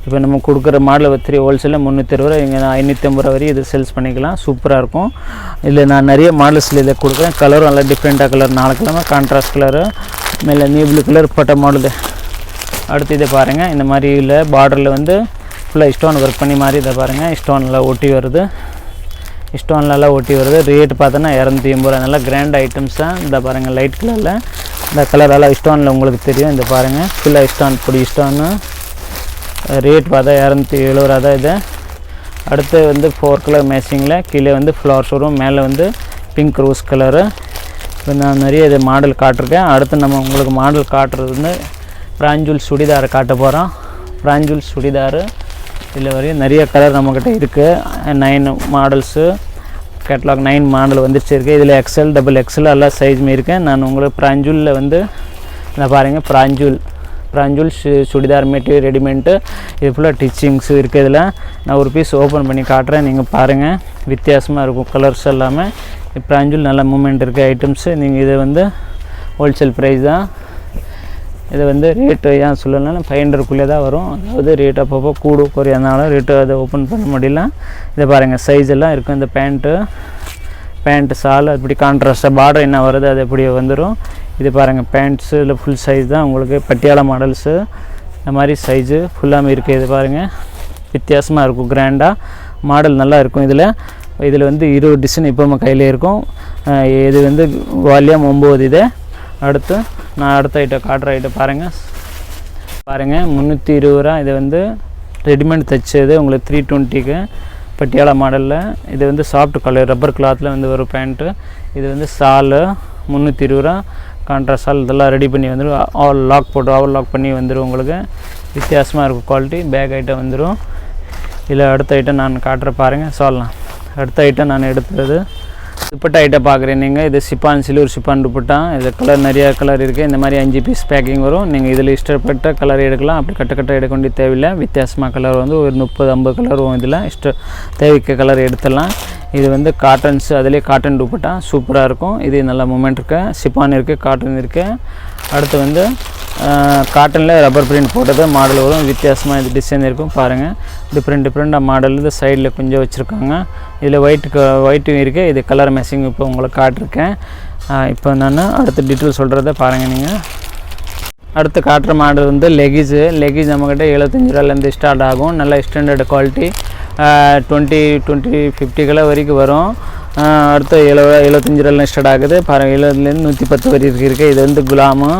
இப்போ நம்ம கொடுக்குற மாடல் 3 ஹோல்சேலில் 360 ரூபா. இங்கே 550 ரூபா வரையும் இது சேல்ஸ் பண்ணிக்கலாம். சூப்பராக இருக்கும். இதில் நான் நிறைய மாடல்ஸில் இதை கொடுக்குறேன். கலரும் நல்லா டிஃப்ரெண்ட்டாக கலர் 4 கலர் கான்ட்ராஸ்ட் கலரு. மேலே நீ கலர் பட்ட மாடலு. அடுத்து இதை பாருங்கள். இந்த மாதிரி இல்லை பார்டரில் வந்து ஃபுல்லாக ஸ்டோன் ஒர்க் பண்ணி மாதிரி. இதை பாருங்கள் ஸ்டோன்லாம் ஒட்டி வருது. ரேட்டு பார்த்தோன்னா 280 ரூபா. நல்லா கிராண்ட் ஐட்டம்ஸ் தான். இந்த பாருங்கள் லைட் கலரில் இந்த கலரெல்லாம் ஸ்டோனில் உங்களுக்கு தெரியும். இந்த பாருங்கள் ஃபுல்லாக ஸ்டோன் பொடி ஸ்டோனு. ரேட் பார்த்தா 270 ரூபா தான் இது. அடுத்து வந்து 4 கலர் மேட்சிங்கில் கீழே வந்து ஃப்ளவர்ஸ் வரும். மேலே வந்து பிங்க் ரோஸ் கலரு. இப்போ நான் நிறைய இது மாடல் காட்டிருக்கேன். அடுத்து நம்ம உங்களுக்கு மாடல் காட்டுறது வந்து பிராஞ்சூல் சுடிதார் காட்ட போகிறோம். பிராஞ்சூல் சுடிதார் இதில் வரையும் நிறைய கலர் நம்மக்கிட்ட இருக்குது. 9 மாடல்ஸு கேட்லாக் 9 மாடல் வந்துருச்சு இருக்குது. இதில் XL XXL எல்லாம் சைஸுமே இருக்குது. நான் உங்களுக்கு பிராஞ்சூலில் வந்து இந்த பாருங்கள் பிராஞ்சூல் சுடிதார் மெட்டீரியல் ரெடிமேட்டு. இது ஃபுல்லாக டிச்சிங்ஸு இருக்குது. இதில் நான் ஒரு பீஸ் ஓப்பன் பண்ணி காட்டுறேன். நீங்கள் பாருங்கள் வித்தியாசமாக இருக்கும் கலர்ஸ் எல்லாமே. பிராஞ்சூல் நல்ல மூமெண்ட் இருக்குது ஐட்டம்ஸு. நீங்கள் இது வந்து ஹோல்சேல் ப்ரைஸ் தான். இது வந்து ரேட்டு ஏன் சொல்லலைன்னா 500க்குள்ளே தான் வரும். அதாவது ரேட் அப்பப்போ குறையாதனால ரேட்டு அதை ஓப்பன் பண்ண முடியல. இதை பாருங்கள் சைஸ் எல்லாம் இருக்கும். இந்த பேண்ட்டு சால் அப்படி கான்ட்ராஸ்ட்டாக பார்டர் என்ன வருது அது எப்படி வந்துடும். இது பாருங்கள் பேண்ட்ஸு இல்லை ஃபுல் சைஸ் தான் உங்களுக்கு. பட்டியாலா மாடல்ஸு இந்த மாதிரி சைஸு ஃபுல்லாமே இருக்குது. இது பாருங்கள் வித்தியாசமாக இருக்கும். கிராண்டாக மாடல் நல்லா இருக்கும். இதில் வந்து 20 டிசைன் இப்போ நம்ம கையில் இருக்கும். இது வந்து வால்யூம் 9 இது. அடுத்து நான் அடுத்த ஐட்டம் காட்டுற ஐட்டம் பாருங்கள் 320 ரூபா. இது வந்து ரெடிமேட் தைச்சது உங்களுக்கு 320க்கு பட்டியாலா மாடலில். இது வந்து சாஃப்ட் கலர் ரப்பர் கிளாத்தில் வந்து ஒரு பேண்ட்டு. இது வந்து சாலு 320 ரூபா. கான்ட்ராஸ்டால் இதெல்லாம் ரெடி பண்ணி வந்துடும். ஆல் லாக் போட்டு ஆல் லாக் பண்ணி வந்துடும். உங்களுக்கு வித்தியாசமாக இருக்கும் குவாலிட்டி. பேக் ஐட்டம் வந்துடும். இதில் அடுத்த ஐட்டம் நான் காட்டுற பாருங்கள் சொல்லலாம். அடுத்த ஐட்டம் நான் எடுத்துறது துப்பட்டா ஐட்டம் பார்க்குறேன். நீங்கள் இது சிப்பான் சில்வர் சிப்பான் துப்பட்டா. இது கலர் நிறையா கலர் இருக்குது. இந்த மாதிரி 5 பீஸ் பேக்கிங் வரும். நீங்கள் இதில் இஷ்டப்பட்ட கலர் எடுக்கலாம். அப்படி கட்ட எடுக்க வேண்டிய தேவையில்லை. வித்தியாசமாக கலர் வந்து ஒரு 30-50 கலர் வரும். இதில் தேவைக்க கலர் எடுத்துடலாம். இது வந்து காட்டன்ஸு, அதிலே காட்டன் துப்பட்டா சூப்பராக இருக்கும். இது நல்ல மூமெண்ட் இருக்குது. சிப்பான் இருக்குது, காட்டன் இருக்குது. அடுத்து வந்து காட்டனில் ரப்பர் பிரிண்ட் போட்டது மாடல் வரும். வித்தியாசமாக இது டிசைன் இருக்கும். பாருங்கள், டிஃப்ரெண்ட்டாக மாடல் இது சைடில் கொஞ்சம் வச்சுருக்காங்க. இதில் ஒயிட்டும் இருக்குது. இது கலர் மேட்சிங் இப்போ உங்களுக்கு காட்டிருக்கேன். இப்போ நான் அடுத்த டீட்டெயில் சொல்கிறத பாருங்கள். நீங்கள் அடுத்து காட்டுற மாடல் வந்து லெகிஸு நம்மக்கிட்ட 75 ரூபாயிலேருந்து ஸ்டார்ட் ஆகும். நல்ல ஸ்டாண்டர்ட் குவாலிட்டி. 20-50 கிலோ வரைக்கும் வரும். அடுத்து 75 ரூபாயில் ஸ்டார்ட் ஆகுது. பாருங்கள், 70லேருந்து 110 வரைக்கும் இருக்குது. இது வந்து குலாமு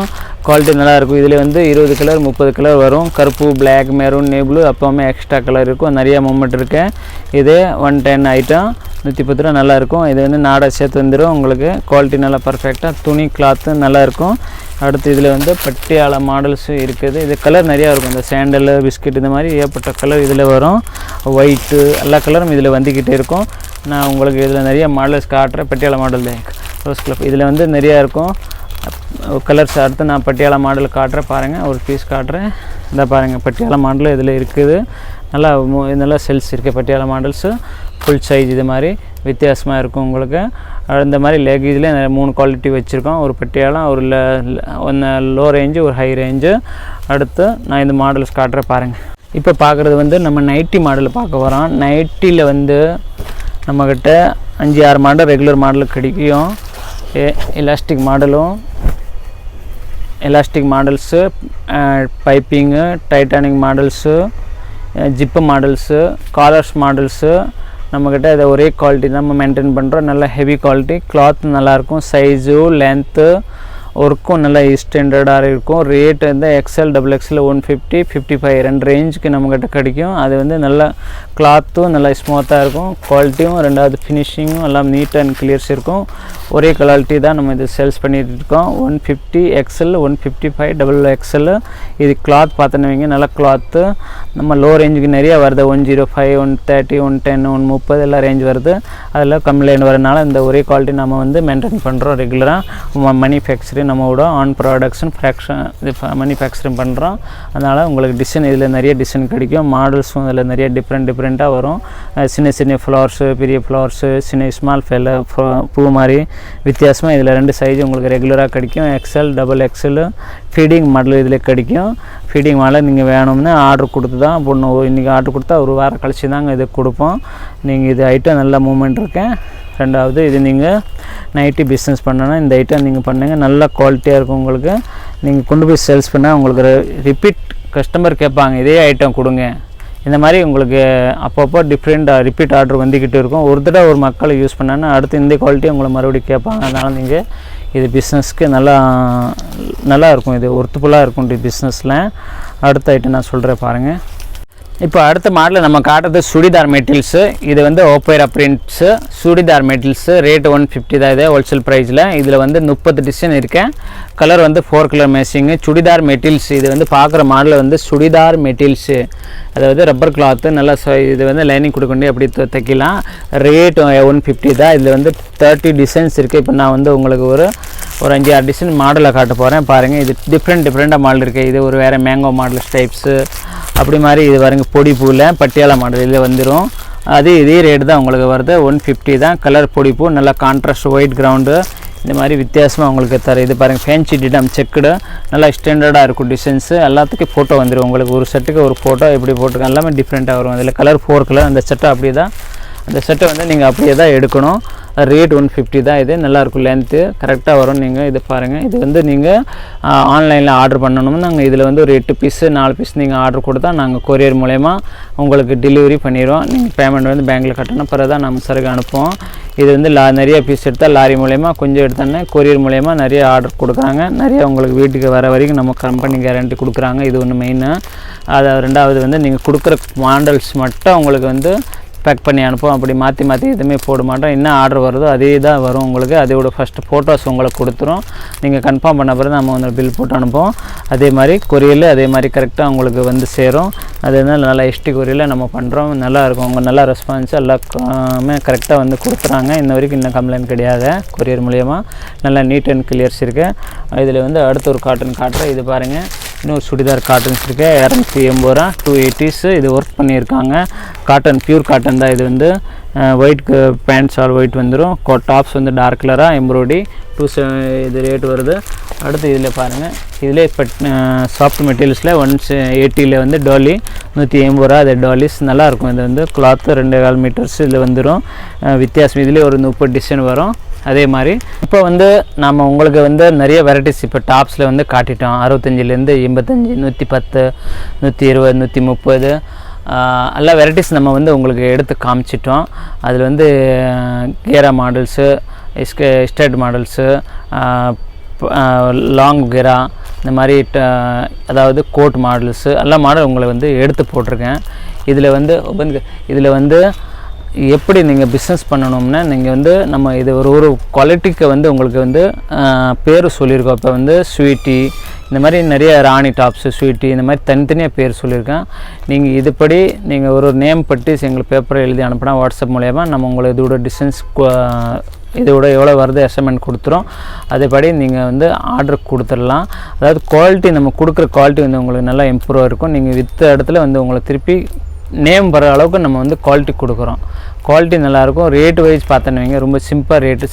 குவாலிட்டி நல்லாயிருக்கும். இதில் வந்து 20 கலர் 30 கலர் வரும். கருப்பு, பிளாக், மெரூன், நேப்ளு அப்போவுமே எக்ஸ்ட்ரா கலர் இருக்கும். நிறையா மூமெண்ட் இருக்குது. இது 110 ஐட்டம் 110 ரூபா நல்லாயிருக்கும். இது வந்து நாடா சேர்த்து வந்துடும். உங்களுக்கு குவாலிட்டி நல்லா பர்ஃபெக்டாக, துணி கிளாத்து நல்லாயிருக்கும். அடுத்து இதில் வந்து பட்டியாலா மாடல்ஸு இருக்குது. இது கலர் நிறையா இருக்கும். இந்த சாண்டல், பிஸ்கட் இந்த மாதிரி ஏற்பட்ட கலர் இதில் வரும். ஒயிட்டு எல்லா கலரும் இதில் வந்துக்கிட்டே இருக்கும். நான் உங்களுக்கு இதில் நிறைய மாடல்ஸ் காட்டுறேன். பட்டியாலா மாடல் ரோஸ் கிளப் இதில் வந்து நிறையா இருக்கும் கலர்ஸ். அடுத்து நான் பட்டியாலா மாடல் காட்டுறேன். பாருங்கள், ஒரு பீஸ் காட்டுறேன். இந்த பாருங்கள், பட்டியாலா மாடல் இதில் இருக்குது. நல்லா செல்ஸ் இருக்குது. பட்டியாலா மாடல்ஸு ஃபுல் சைஸ் இது மாதிரி வித்தியாசமாக இருக்கும் உங்களுக்கு. இந்த மாதிரி லெகிஸில் 3 குவாலிட்டி வச்சுருக்கோம். ஒரு பட்டியாலா, ஒரு ஒன்று லோ ரேஞ்சு, ஒரு ஹை ரேஞ்சு. அடுத்து நான் இந்த மாடல்ஸ் காட்டுறேன். பாருங்கள், இப்போ பார்க்குறது வந்து நம்ம நைட்டி மாடல் பார்க்க வரோம். நைட்டியில் வந்து நம்மக்கிட்ட 5-6 மாடல் ரெகுலர் மாடல் கிடைக்கும். Elastic models, piping, titanic models, zip models, collars models நம்மக்கிட்ட இதை ஒரே குவாலிட்டி தான் நம்ம மெயின்டைன் பண்ணுறோம். நல்ல ஹெவி குவாலிட்டி. கிளாத் நல்லாயிருக்கும். சைஸு, லென்த்து, ஒர்க்கும் நல்லா ஸ்டாண்டர்டாக இருக்கும். ரேட் வந்து XL, XXL 150, 55 2 ரேஞ்சுக்கு நம்மக்கிட்ட கிடைக்கும். அது வந்து நல்ல கிளாத்தும் நல்லா ஸ்மூத்தாக இருக்கும். குவாலிட்டியும், ரெண்டாவது ஃபினிஷிங்கும் எல்லாம் நீட் அண்ட் கிளியர்ஸ் இருக்கும். ஒரே குவாலிட்டி தான் நம்ம இது சேல்ஸ் பண்ணிகிட்டு இருக்கோம். 150 XL, 155 XXL. இது கிளாத் பார்த்தோன்னு வைங்க, நல்ல கிளாத்து. நம்ம லோ ரேஞ்சுக்கு நிறையா வருது. 105, 130, 110, 130 எல்லாம் ரேஞ்ச் வருது. அதில் கம்ப்ளைண்ட் வரனால இந்த ஒரே குவாலிட்டி நம்ம வந்து மெயின்டைன் பண்ணுறோம் ரெகுலராக. மேனுஃபேக்சரிங் நம்மளோட ஆன் ப்ராடக்ட்ஸும் இது மேனுஃபேக்சரிங் பண்ணுறோம். அதனால் உங்களுக்கு டிசைன் இதில் நிறைய டிசைன் கிடைக்கும். மாடல்ஸும் இதில் நிறைய டிஃப்ரெண்ட்டாக வரும். சின்ன ஃப்ளவர்ஸு, பெரிய ஃப்ளவர்ஸு, ஸ்மால் பூ மாதிரி வித்தியாசமாக இதில் 2 சைஸ் உங்களுக்கு ரெகுலராக கிடைக்கும். XL, XXL. ஃபீடிங் மாடல் இதில் கிடைக்கும். ஃபீடிங் மாடல் நீங்கள் வேணும்னு ஆர்டர் கொடுத்து தான் போடணும். இன்றைக்கி ஆர்டர் கொடுத்தா ஒரு வாரம் கழிச்சு தாங்க இது கொடுப்போம். நீங்கள் இது ஐட்டம் நல்ல மூமெண்ட் இருக்கேன். ரெண்டாவது, இது நீங்கள் நைட்டி பிஸ்னஸ் பண்ணனா இந்த ஐட்டம் நீங்கள் பண்ணுங்கள். நல்ல குவாலிட்டியாக இருக்கும் உங்களுக்கு. நீங்கள் கொண்டு போய் சேல்ஸ் பண்ணால் உங்களுக்கு ரிப்பீட் கஸ்டமர் கேட்பாங்க, இதே ஐட்டம் கொடுங்க. இந்த மாதிரி உங்களுக்கு அப்பப்போ ரிப்பீட் ஆர்டர் வந்துக்கிட்டு இருக்கும். ஒரு தடவை ஒரு மக்களை யூஸ் பண்ணாங்கன்னா அடுத்து இந்த குவாலிட்டி உங்களை மறுபடியும் கேட்பாங்க. அதனால் நீங்கள் இது பிஸ்னஸ்க்கு நல்லா இருக்கும். இது ஒர்த்துஃபுல்லாக இருக்கும் இந்த பிஸ்னஸில். அடுத்த ஐட்டம் நான் சொல்கிறேன் பாருங்கள். இப்போ அடுத்த மாடலில் நம்ம காட்டுறது சுடிதார் மெட்டீரியல்ஸு. இது வந்து ஓப்பேரா பிரிண்ட்ஸு சுடிதார் மெட்டீரியல்ஸு. ரேட்டு 150 தான். இது ஹோல்சேல் ப்ரைஸில். இதில் வந்து 30 டிசைன் இருக்கேன். கலர் வந்து 4 கலர் மேட்சிங்கு. சுடிதார் மெட்டீரியல்ஸ். இது வந்து பார்க்குற மாடலில் வந்து சுடிதார் மெட்டீரியல்ஸு, அதாவது ரப்பர் கிளாத்து நல்லா. இது வந்து லைனிங் கொடுக்கணும், அப்படி தைக்கலாம். ரேட் 150 தான். இதில் வந்து 30 டிசைன்ஸ் இருக்குது. இப்போ நான் வந்து உங்களுக்கு ஒரு 5-6 டிசைன் மாடலில் காட்ட போகிறேன். பாருங்கள், இது டிஃப்ரெண்ட்டாக மாடல் இருக்குது. இது ஒரு வேறு மேங்கோ மாடல் டைப்ஸு அப்படி மாதிரி. இது பாருங்கள், பொடி பூவில் பட்டியாலா மாடல் இதில் வந்துடும். இதே ரேட்டு தான் உங்களுக்கு வருது. 150 தான். கலர் பொடி பூ, நல்லா கான்ட்ராஸ்ட் ஒயிட் கிரவுண்டு இந்த மாதிரி வித்தியாசமாக உங்களுக்கு இது பாருங்கள், ஃபேன்சி டிடம் செக்குடு நல்லா ஸ்டாண்டர்டாக இருக்கும். டிசைன்ஸு எல்லாத்துக்கும் ஃபோட்டோ வந்துடும் உங்களுக்கு. ஒரு செட்டுக்கு ஒரு ஃபோட்டோ எப்படி போட்டுருக்கோம், எல்லாமே டிஃப்ரெண்ட்டாக வரும். அதில் கலர் 4 கலர். அந்த செட்டை அப்படியே தான், அந்த செட்டை வந்து நீங்கள் அப்படியே தான் எடுக்கணும். ரேட் 150 தான். இது நல்லாயிருக்கும். லென்த்து கரெக்டாக வரும். நீங்கள் இது பாருங்கள். இது வந்து நீங்கள் ஆன்லைனில் ஆர்டர் பண்ணணும்னு நாங்கள் இதில் வந்து ஒரு 8 பீஸு 4 பீஸ் நீங்கள் ஆர்டர் கொடுத்தா நாங்கள் கொரியர் மூலயமா உங்களுக்கு டெலிவரி பண்ணிடுவோம். நீங்கள் பேமெண்ட் வந்து பேங்க்கில் கட்டணும், பிறகு தான் நம்ம சரக்கு அனுப்புவோம். இது வந்து நிறைய பீஸ் எடுத்தால் லாரி மூலயமா, கொஞ்சம் எடுத்தோன்னே கொரியர் மூலயமா நிறைய ஆர்டர் கொடுக்குறாங்க. நிறைய உங்களுக்கு வீட்டுக்கு வர வரைக்கும் நம்ம கம்பெனி கேரண்டி கொடுக்குறாங்க. இது ஒன்று மெயினாக. அது ரெண்டாவது வந்து நீங்கள் கொடுக்குற மாடல்ஸ் மட்டும் உங்களுக்கு வந்து பேக் பண்ணி அனுப்புவோம். அப்படி மாற்றி எதுவுமே போட மாட்டோம். என்ன ஆர்டர் வருதோ அதே தான் வரும் உங்களுக்கு. அதோட ஃபஸ்ட்டு ஃபோட்டோஸ் உங்களுக்கு கொடுத்துரும். நீங்கள் கன்ஃபார்ம் பண்ண பிறகு நம்ம வந்து பில் போட்டு அனுப்புவோம். அதே மாதிரி கொரியரில் அதே மாதிரி கரெக்டாக உங்களுக்கு வந்து சேரும். அதனால நல்லா எஸ்டி கொரியரில் நம்ம பண்ணுறோம். நல்லாயிருக்கும். அவங்க நல்லா ரெஸ்பான்ஸ் எல்லாமே கரெக்டாக வந்து கொடுக்குறாங்க. இன்ன வரைக்கும் இன்னும் கம்ப்ளைண்ட் கிடையாது. கொரியர் மூலிமா நல்லா நீட் அண்ட் கிளியர்ஸ் இருக்குது. இதில் வந்து அடுத்த ஒரு காட்டன் காட்டுறேன். இது பாருங்கள், இன்னொரு சுடிதார் காட்டன்ஸ் இருக்குது. 280 ரூபா 280s. இது ஒர்க் பண்ணியிருக்காங்க. காட்டன் பியூர் காட்டன் தான். இது வந்து ஒயிட் பேண்ட்ஸ் ஆல் ஒயிட் வந்துடும். டாப்ஸ் வந்து டார்க் கலராக எம்ப்ராய்டி 270 இது ரேட் வருது. அடுத்து இதில் பாருங்கள், இதில் இப்போ சாஃப்ட் மெட்டீரியல்ஸில் 180 வந்து டாலி 180 ரூபா. அது டாலிஸ் நல்லாயிருக்கும். இது வந்து கிளாத்து 2.25 மீட்டர்ஸ் இதில் வந்துடும். வித்தியாசம் இதிலே ஒரு 30 டிசைன் வரும். அதே மாதிரி இப்போ வந்து நம்ம உங்களுக்கு வந்து நிறைய வெரைட்டிஸ் இப்போ டாப்ஸில் வந்து காட்டிட்டோம். 65லேருந்து 85, 110, 120, 130 எல்லா வெரைட்டிஸ் நம்ம வந்து உங்களுக்கு எடுத்து காமிச்சிட்டோம். அதில் வந்து கேரா மாடல்ஸு, ஸ்டேட் மாடல்ஸு, லாங் கேரா, இந்த மாதிரி அதாவது கோட் மாடல்ஸு எல்லா மாடல் உங்களை வந்து எடுத்து போட்டிருக்கேன். இதில் வந்து எப்படி நீங்கள் பிஸ்னஸ் பண்ணணும்னா நீங்கள் வந்து நம்ம இது ஒரு குவாலிட்டிக்கு வந்து உங்களுக்கு வந்து பேர் சொல்லியிருக்கோம். இப்போ வந்து ஸ்வீட்டி, இந்த மாதிரி நிறைய ராணி டாப்ஸு, ஸ்வீட்டி, இந்த மாதிரி தனித்தனியாக பேர் சொல்லியிருக்கேன். நீங்கள் இதுபடி நீங்கள் ஒரு நேம் பட்டி எங்களுக்கு பேப்பரை எழுதி அனுப்பினா வாட்ஸ்அப் மூலயமா நம்ம உங்களுக்கு இதோட டிஸ்டன்ஸ் இதோட எவ்வளோ வருது எஸ்எம்என் கொடுத்துரும். அதேபடி நீங்கள் வந்து ஆர்டர் கொடுத்துடலாம். அதாவது குவாலிட்டி நம்ம கொடுக்குற குவாலிட்டி வந்து உங்களுக்கு நல்லா இம்ப்ரூவ் இருக்கும். நீங்கள் விற்ற இடத்துல வந்து உங்களை திருப்பி நேம் வர அளவுக்கு நம்ம வந்து குவாலிட்டி கொடுக்குறோம். குவாலிட்டி நல்லாயிருக்கும். ரேட் வைஸ் பார்த்தோன்னு வைங்க, ரொம்ப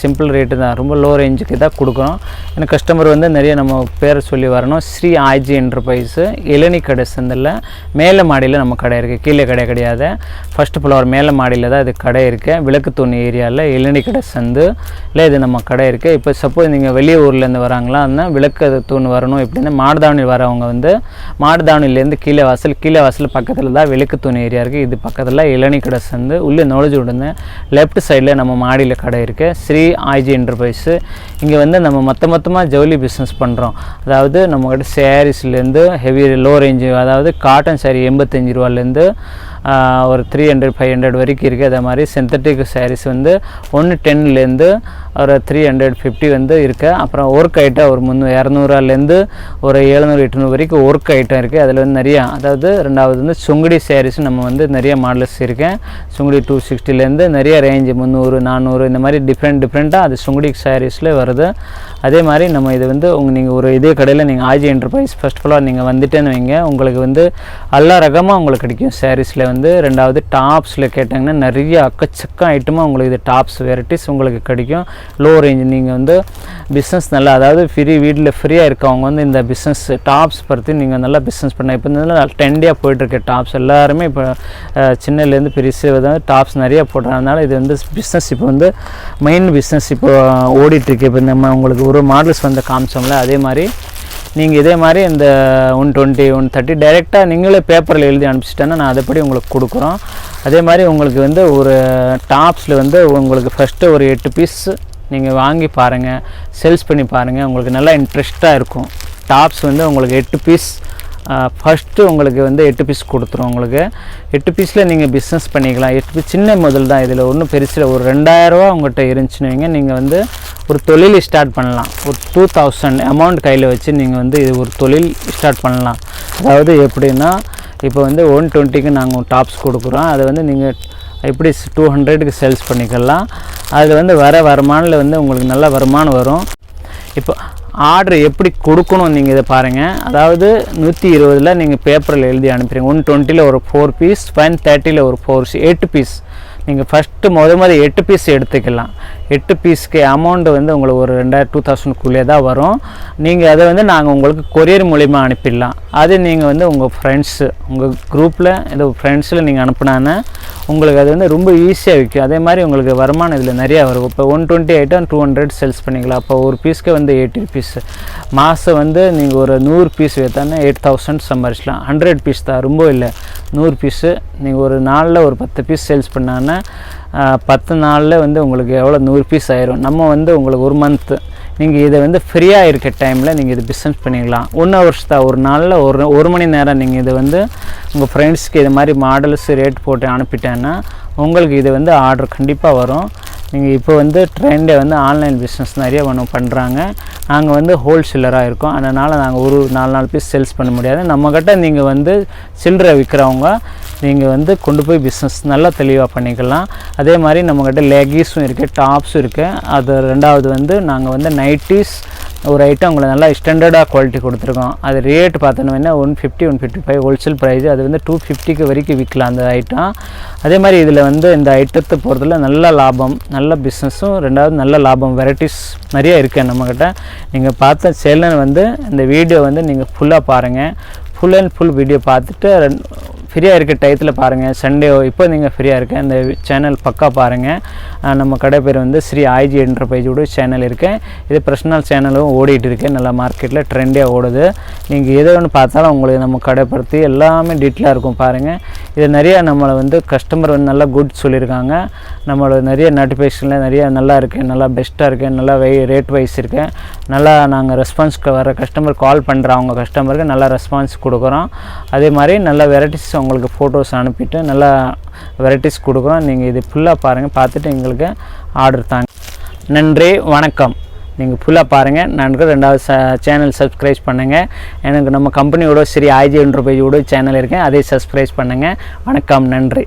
சிம்பிள் ரேட்டு தான். ரொம்ப லோ ரேஞ்சுக்கு தான் கொடுக்குறோம். ஏன்னா கஸ்டமர் வந்து நிறைய நம்ம பேரை சொல்லி வரணும். ஸ்ரீ ஐஜி என்டர்பிரைஸு இளநி கடை சந்தில் மேலே மாடியில் நம்ம கடை இருக்குது. கீழே கடை கிடையாது. ஃபஸ்ட்டு ஃப்ளோர் மேலே மாடியில் தான் இது கடை இருக்குது. விளக்கு தூண் ஏரியாவில் இளநி கடை சந்து இல்லை இது நம்ம கடை இருக்குது. இப்போ சப்போஸ் நீங்கள் வெளியே ஊர்லேருந்து வராங்களா இருந்தால் விளக்கு தூண் வரணும். எப்படின்னா மாடுதாவணி வரவங்க வந்து மாடுதாவணிலேருந்து கீழே வாசல் பக்கத்தில் தான் விளக்கு தூண் ஏரியா இருக்குது. இது பக்கத்தில் இளநி கடை சந்து உள்ளே நுழைஞ்சு விடுங்க. லெஃப்ட் சைடில் நம்ம மாடியில் கடை இருக்குது. Sri IG enterprise. இங்கே வந்து நம்ம மொத்தமாக ஜவுளி பிஸ்னஸ் பண்ணுறோம். அதாவது நம்மக்கிட்ட சாரீஸ்லேருந்து ஹெவி லோ ரேஞ்சு, அதாவது காட்டன் சாரீ 85 ரூபாலேருந்து ஒரு 300-500 வரைக்கும் இருக்குது. அதே மாதிரி சிந்தட்டிக் சாரீஸ் வந்து 110லேருந்து ஒரு 350 வந்து இருக்குது. அப்புறம் ஒர்க் ஐட்டம் ஒரு 200லேருந்து ஒரு 700-800 வரைக்கும் ஒர்க் ஐட்டம் இருக்குது. அதில் வந்து நிறையா, அதாவது ரெண்டாவது வந்து சுங்குடி சாரீஸ் நம்ம வந்து நிறைய மாடல்ஸ் இருக்குது. சுங்குடி 260லேருந்து நிறைய ரேஞ்சு 300-400 இந்த மாதிரி டிஃப்ரெண்ட்டாக அது சுங்குடி சாரீஸில் வருது. அதே மாதிரி நம்ம இது வந்து நீங்கள் ஒரு இதே கடையில் நீங்கள் ஐஜி என்டர்பிரைஸ் ஃபர்ஸ்ட் ஃப்ளோர் நீங்கள் வந்துட்டேன்னு வைங்க, உங்களுக்கு வந்து எல்லா ரகமாக உங்களுக்கு கிடைக்கும். சாரீஸில் வந்து ரெண்டாவது டாப்ஸில் கேட்டாங்கன்னா நிறைய அக்கச்சக்கம் ஐட்டமாக உங்களுக்கு இது டாப்ஸ் வெரைட்டிஸ் உங்களுக்கு கிடைக்கும். லோ ரேஞ்ச் நீங்கள் வந்து பிஸ்னஸ் நல்லா, அதாவது வீட்டில் ஃப்ரீயாக இருக்கவங்க வந்து இந்த பிஸ்னஸ் டாப்ஸ் பற்றி நீங்கள் நல்லா பிஸ்னஸ் பண்ண. இப்போ நல்லா ட்ரெண்டியாக போய்ட்டுருக்க டாப்ஸ் எல்லாருமே இப்போ சின்னலேருந்து பெருசு வந்து டாப்ஸ் நிறைய போடுறதுனால இது வந்து பிஸ்னஸ் இப்போ வந்து மெயின் பிஸ்னஸ் இப்போ ஓடிட்டுருக்கு. இப்போ நம்ம உங்களுக்கு ஒரு மாடல்ஸ் வந்து காமிச்சோம்ல, அதே மாதிரி நீங்கள் இதே மாதிரி இந்த 120, 130 டைரெக்டாக நீங்களே பேப்பரில் எழுதி அனுப்பிச்சிட்டேன்னா நான் அதைப்படி உங்களுக்கு கொடுக்குறோம். அதே மாதிரி உங்களுக்கு வந்து ஒரு டாப்ஸில் வந்து உங்களுக்கு ஃபஸ்ட்டு ஒரு 8 பீஸ் நீங்கள் வாங்கி பாருங்கள், சேல்ஸ் பண்ணி பாருங்கள். உங்களுக்கு நல்லா இன்ட்ரெஸ்ட்டாக இருக்கும். டாப்ஸ் வந்து உங்களுக்கு 8 பீஸ் ஃபஸ்ட்டு உங்களுக்கு வந்து 8 பீஸ் கொடுத்துரும். உங்களுக்கு 8 பீஸில் நீங்கள் பிஸ்னஸ் பண்ணிக்கலாம். 8 பீஸ் சின்ன முதல் தான். இதில் ஒன்றும் பெருசில் ஒரு 2000 ரூபா உங்கள்கிட்ட இருந்துச்சுன்னு வைங்க, நீங்கள் வந்து ஒரு தொழில் ஸ்டார்ட் பண்ணலாம். ஒரு 2000 அமௌண்ட் கையில் வச்சு நீங்கள் வந்து இது ஒரு தொழில் ஸ்டார்ட் பண்ணலாம். அதாவது எப்படின்னா இப்போ வந்து 120க்கு நாங்கள் டாப்ஸ் கொடுக்குறோம். அதை வந்து நீங்கள் எப்படி 200க்கு சேல்ஸ் பண்ணிக்கலாம். அதில் வந்து வருமானில் வந்து உங்களுக்கு நல்ல வருமானம் வரும். இப்போ ஆர்டர் எப்படி கொடுக்கணும் நீங்கள் இதை பாருங்கள். அதாவது 120ல் நீங்கள் பேப்பரில் எழுதி அனுப்புகிறீங்க. 120ல் ஒரு 4 பீஸ், 130ல் ஒரு 8 பீஸ். நீங்கள் ஃபஸ்ட்டு முதல் 8 பீஸ் எடுத்துக்கலாம். 8 பீஸ்க்கு அமௌண்ட்டு வந்து உங்களுக்கு ஒரு 2000-2000க்குள்ளே தான் வரும். நீங்கள் அதை வந்து நாங்கள் உங்களுக்கு கொரியர் மூலிமா அனுப்பிடலாம். அது நீங்கள் வந்து உங்கள் ஃப்ரெண்ட்ஸு, உங்கள் குரூப்பில் ஏதோ ஃப்ரெண்ட்ஸில் நீங்கள் அனுப்புனான்னா உங்களுக்கு அது வந்து ரொம்ப ஈஸியாக விற்கும். அதே மாதிரி உங்களுக்கு வருமானம் இதில் நிறையா வரும். இப்போ 120 ஐட்டம் 200 சேல்ஸ் பண்ணிக்கலாம். அப்போ ஒரு பீஸ்க்கு வந்து 80 பீஸ். மாதம் வந்து நீங்கள் ஒரு 100 பீஸ் வைத்தானே 8000 சம்பாரிச்சிக்கலாம். 100 பீஸ் தான், ரொம்ப இல்லை. 100 பீஸு நீங்கள் ஒரு நாளில் ஒரு 10 பீஸ் சேல்ஸ் பண்ணான்னா 10 நாளில் வந்து உங்களுக்கு எவ்வளோ 100 பீஸ் ஆயிரும். நம்ம வந்து உங்களுக்கு ஒரு மந்த்து நீங்கள் இதை வந்து ஃப்ரீயாக இருக்க டைமில் நீங்கள் இது பிஸ்னஸ் பண்ணிக்கலாம். 1 ஹவர்ஸ் தான், ஒரு நாளில் ஒரு மணி நேரம் நீங்கள் இதை வந்து உங்கள் ஃப்ரெண்ட்ஸ்க்கு இது மாதிரி மாடல்ஸ் ரேட் போட்டு அனுப்பிட்டேன்னா உங்களுக்கு இது வந்து ஆர்டர் கண்டிப்பாக வரும். நீங்கள் இப்போ வந்து ட்ரெண்டே வந்து ஆன்லைன் பிஸ்னஸ் நிறைய பண்ணுறாங்க. நாங்கள் வந்து ஹோல்சேலராக இருக்கோம், அதனால் நாங்கள் ஒரு 4 பீஸ் சேல்ஸ் பண்ண முடியாது. நம்மக்கிட்ட நீங்கள் வந்து சில்லறை விற்கிறவங்க நீங்கள் வந்து கொண்டு போய் பிஸ்னஸ் நல்லா தெளிவாக பண்ணிக்கலாம். அதே மாதிரி நம்மக்கிட்ட லெகிஸும் இருக்குது, டாப்ஸும் இருக்குது. அது ரெண்டாவது வந்து நாங்கள் வந்து நைட்டிஸ் ஒரு ஐட்டம் உங்களுக்கு நல்லா ஸ்டாண்டர்டாக குவாலிட்டி கொடுத்துருக்கோம். அது ரேட் பார்த்தோன்னா 150 155 ஹோல்சேல் ப்ரைஸு. அது வந்து 250 வரைக்கும் விற்கலாம் அந்த ஐட்டம். அதே மாதிரி இதில் வந்து இந்த ஐட்டத்தை போகிறதுல நல்ல லாபம், நல்ல பிஸ்னஸும், ரெண்டாவது நல்ல லாபம், வெரைட்டிஸ் நிறைய இருக்குது நம்மக்கிட்ட. நீங்கள் பார்த்த சேனல் வந்து இந்த வீடியோ வந்து நீங்கள் ஃபுல்லாக பாருங்கள். ஃபுல் அண்ட் ஃபுல் வீடியோ பார்த்துட்டு ஃப்ரீயாக இருக்க டயத்தில் பாருங்கள். சண்டே இப்போ நீங்கள் ஃப்ரீயாக இருக்க இந்த சேனல் பக்கா பாருங்கள். நம்ம கடை பேர் வந்து ஸ்ரீ ஐஜி என்டர்பிரைஸோட சேனல் இருக்குது. இது பர்சனல் சேனலும் ஓடிட்டு இருக்கு, நல்லா மார்க்கெட்டில் ட்ரெண்டே ஓடுது. நீங்கள் எது ஒன்று பார்த்தாலும் உங்களுக்கு நம்ம கடை பற்றி எல்லாமே டீட்டெயிலாக இருக்கும் பாருங்கள். இது நிறையா நம்மளை வந்து கஸ்டமர் வந்து நல்லா குட் சொல்லியிருக்காங்க. நம்மளோட நிறைய நோட்டிஃபிகேஷனில் நிறைய நல்லா இருக்குது, நல்லா பெஸ்ட்டாக இருக்குது, நல்லா ரேட் வைஸ் இருக்குது. நல்லா நாங்கள் ரெஸ்பான்ஸ்க்கு வர கஸ்டமர் கால் பண்ணுற அவங்க கஸ்டமருக்கு நல்லா ரெஸ்பான்ஸ் கொடுக்குறோம். அதே மாதிரி நல்ல வெரைட்டிஸ் உங்களுக்கு ஃபோட்டோஸ் அனுப்பிட்டு நல்லா வெரைட்டிஸ் கொடுக்குறோம். நீங்கள் இது ஃபுல்லாக பாருங்கள், பார்த்துட்டு எங்களுக்கு ஆர்டர் தாங்க. நன்றி, வணக்கம். நீங்கள் ஃபுல்லாக பாருங்கள். நன்றி. ரெண்டாவது சேனல் சப்ஸ்கிரைப் பண்ணுங்கள். எனக்கு நம்ம கம்பெனியோட ஸ்ரீ ஐஜி என்டர்பிரைஸோட சேனல் இருக்கேன், அதை சப்ஸ்கிரைப் பண்ணுங்கள். வணக்கம், நன்றி.